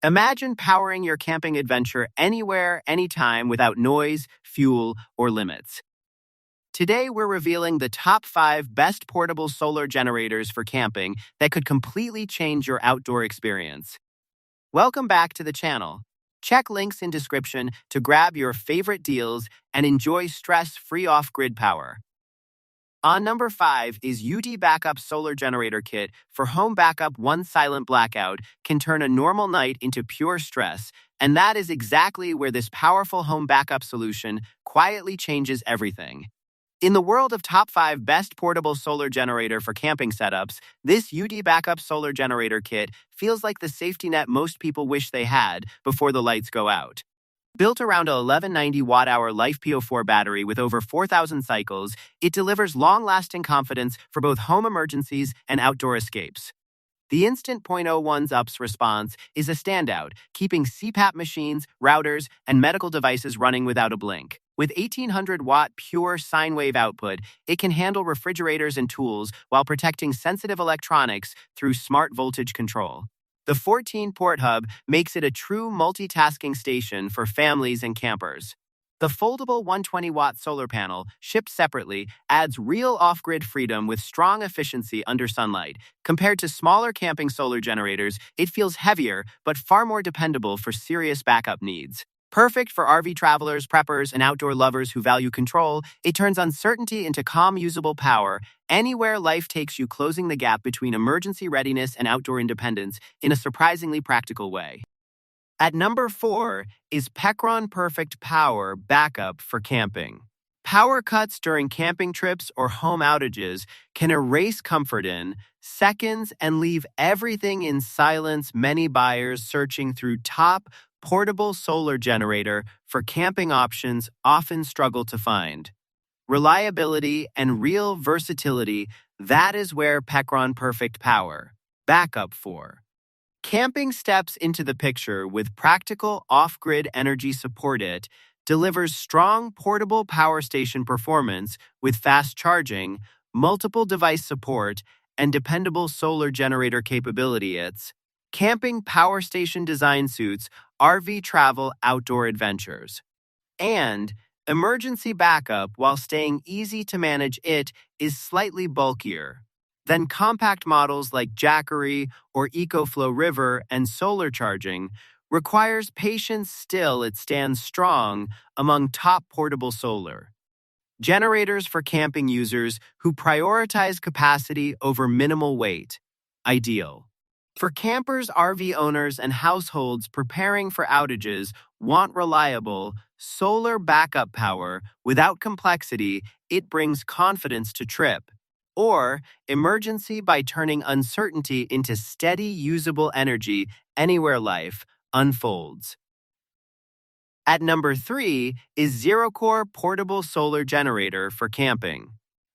Imagine powering your camping adventure anywhere, anytime without noise, fuel, or limits. Today, we're revealing the top 5 best portable solar generators for camping that could completely change your outdoor experience. Welcome back to the channel. Check links in description to grab your favorite deals and enjoy stress-free off-grid power. On number 5 is UDBackup Solar Generator Kit for home backup. One silent blackout can turn a normal night into pure stress, and that is exactly where this powerful home backup solution quietly changes everything. In the world of top 5 best portable solar generator for camping setups, this UDBackup Solar Generator Kit feels like the safety net most people wish they had before the lights go out. Built around a 1190 watt-hour LiFePO4 battery with over 4,000 cycles, it delivers long-lasting confidence for both home emergencies and outdoor escapes. The instant 0.01 UPS response is a standout, keeping CPAP machines, routers, and medical devices running without a blink. With 1800-watt pure sine wave output, it can handle refrigerators and tools while protecting sensitive electronics through smart voltage control. The 14-port hub makes it a true multitasking station for families and campers. The foldable 120-watt solar panel, shipped separately, adds real off-grid freedom with strong efficiency under sunlight. Compared to smaller camping solar generators, it feels heavier but far more dependable for serious backup needs. Perfect for RV travelers, preppers, and outdoor lovers who value control, it turns uncertainty into calm, usable power anywhere life takes you, closing the gap between emergency readiness and outdoor independence in a surprisingly practical way. At number 4 is Pecron Perfect Power Backup for camping. Power cuts during camping trips or home outages can erase comfort in seconds and leave everything in silence. Many buyers searching through top portable solar generator for camping options often struggle to find reliability and real versatility. That is where Pecron Perfect Power Backup for camping steps into the picture. With practical off-grid energy support, it delivers strong portable power station performance with fast charging, multiple device support, and dependable solar generator capability. It's camping power station design suits RV travel outdoor adventures. And emergency backup while staying easy to manage. It is slightly bulkier than compact models like Jackrey or EcoFlow River, and solar charging requires patience. Still, it stands strong among top portable solar generators for camping users who prioritize capacity over minimal weight. Ideal for campers, RV owners, and households preparing for outages. Want reliable solar backup power without complexity. It brings confidence to trip or emergency by turning uncertainty into steady, usable energy anywhere life unfolds. At number 3 is Zerokor Portable Solar Generator for camping.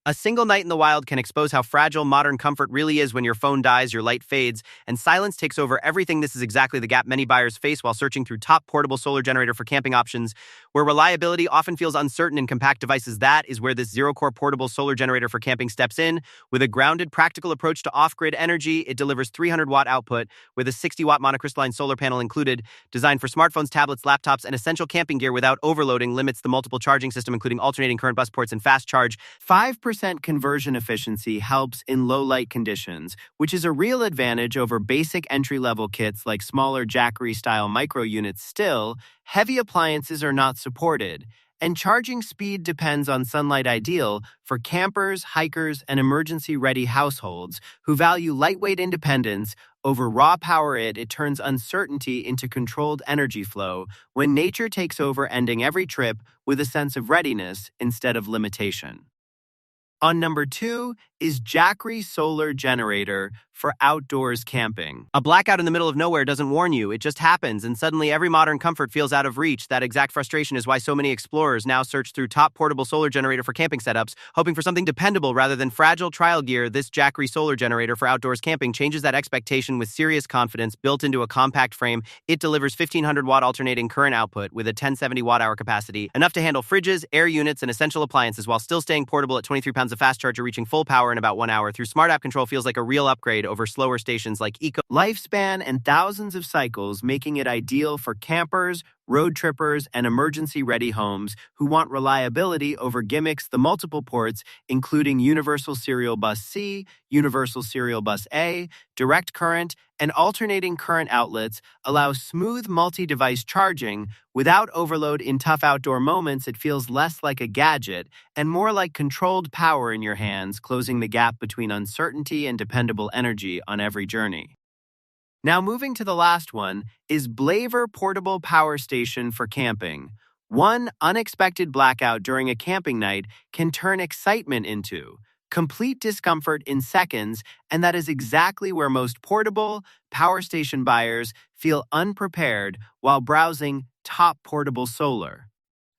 A single night in the wild can expose how fragile modern comfort really is. When your phone dies, your light fades, and silence takes over everything. This is exactly the gap many buyers face while searching through top portable solar generator for camping options. Where reliability often feels uncertain in compact devices, that is where this Zerokor portable solar generator for camping steps in. With a grounded, practical approach to off-grid energy, it delivers 300-watt output with a 60-watt monocrystalline solar panel included. Designed for smartphones, tablets, laptops, and essential camping gear without overloading. Limits the multiple charging system, including alternating current bus ports and fast charge. 5% conversion efficiency helps in low light conditions, which is a real advantage over basic entry-level kits like smaller Jackrey-style micro units. Still, heavy appliances are not supported, and charging speed depends on sunlight. Ideal for campers, hikers, and emergency-ready households who value lightweight independence over raw power. It turns uncertainty into controlled energy flow when nature takes over, ending every trip with a sense of readiness instead of limitation. On number 2 is Jackrey Solar Generator for outdoors camping. A blackout in the middle of nowhere doesn't warn you, it just happens, and suddenly every modern comfort feels out of reach. That exact frustration is why so many explorers now search through top portable solar generator for camping setups, hoping for something dependable rather than fragile trial gear. This Jackrey Solar Generator for outdoors camping changes that expectation with serious confidence. Built into a compact frame, it delivers 1500-watt alternating current output with a 1070 watt-hour capacity, enough to handle fridges, air units, and essential appliances while still staying portable at 23 pounds of fast charger, reaching full power in about 1 hour. Through smart app control, feels like a real upgrade over slower stations like Eco. Lifespan and thousands of cycles, making it ideal for campers, road trippers, and emergency-ready homes who want reliability over gimmicks. The multiple ports, including Universal Serial Bus C, Universal Serial Bus A, direct current, and alternating current outlets, allow smooth multi-device charging without overload. In tough outdoor moments. It feels less like a gadget and more like controlled power in your hands, closing the gap between uncertainty and dependable energy on every journey. Now, moving to the last one is BLAVOR Portable Power Station for camping. One unexpected blackout during a camping night can turn excitement into complete discomfort in seconds, and that is exactly where most portable power station buyers feel unprepared while browsing top portable solar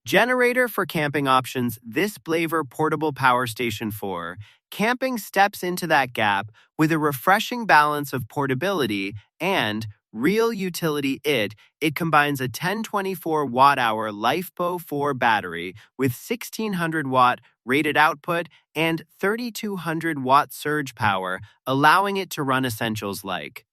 generator for camping options. This BLAVOR Portable Power Station for camping steps into that gap with a refreshing balance of portability and real utility. It combines a 1024 watt-hour LifePo 4 battery with 1600 watt rated output and 3200 watt surge power, allowing it to run essentials like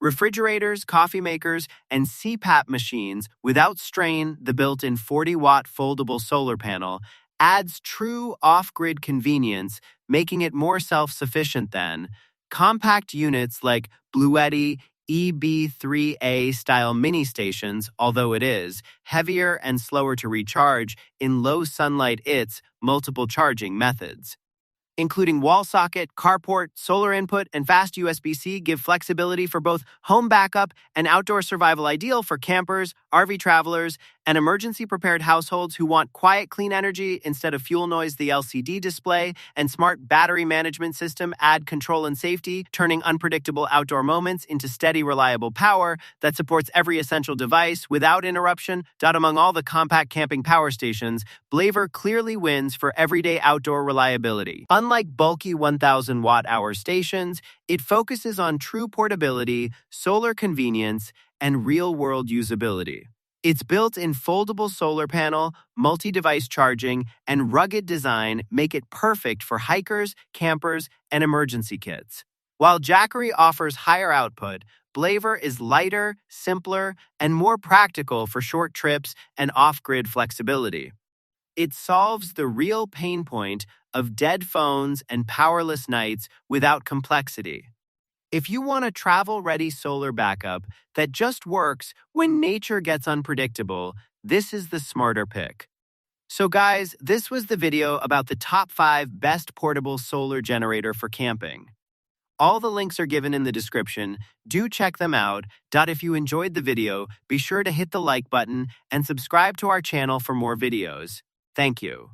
refrigerators, coffee makers, and CPAP machines without strain. The built-in 40-watt foldable solar panel adds true off-grid convenience, making it more self-sufficient than compact units like Bluetti EB3A style mini stations, although it is heavier and slower to recharge in low sunlight. Its multiple charging methods, including wall socket, carport, solar input, and fast USB-C, give flexibility for both home backup and outdoor survival, ideal for campers, RV travelers, and emergency-prepared households who want quiet, clean energy instead of fuel noise. The LCD display and smart battery management system add control and safety, turning unpredictable outdoor moments into steady, reliable power that supports every essential device without interruption. Among all the compact camping power stations, BLAVOR clearly wins for everyday outdoor reliability. Unlike bulky 1,000 watt-hour stations, it focuses on true portability, solar convenience, and real-world usability. Its built-in foldable solar panel, multi-device charging, and rugged design make it perfect for hikers, campers, and emergency kits. While Jackrey offers higher output, BLAVOR is lighter, simpler, and more practical for short trips and off-grid flexibility. It solves the real pain point of dead phones and powerless nights without complexity. If you want a travel-ready solar backup that just works when nature gets unpredictable, this is the smarter pick. So guys, this was the video about the top 5 best portable solar generator for camping. All the links are given in the description. Do check them out. If you enjoyed the video, be sure to hit the like button and subscribe to our channel for more videos. Thank you.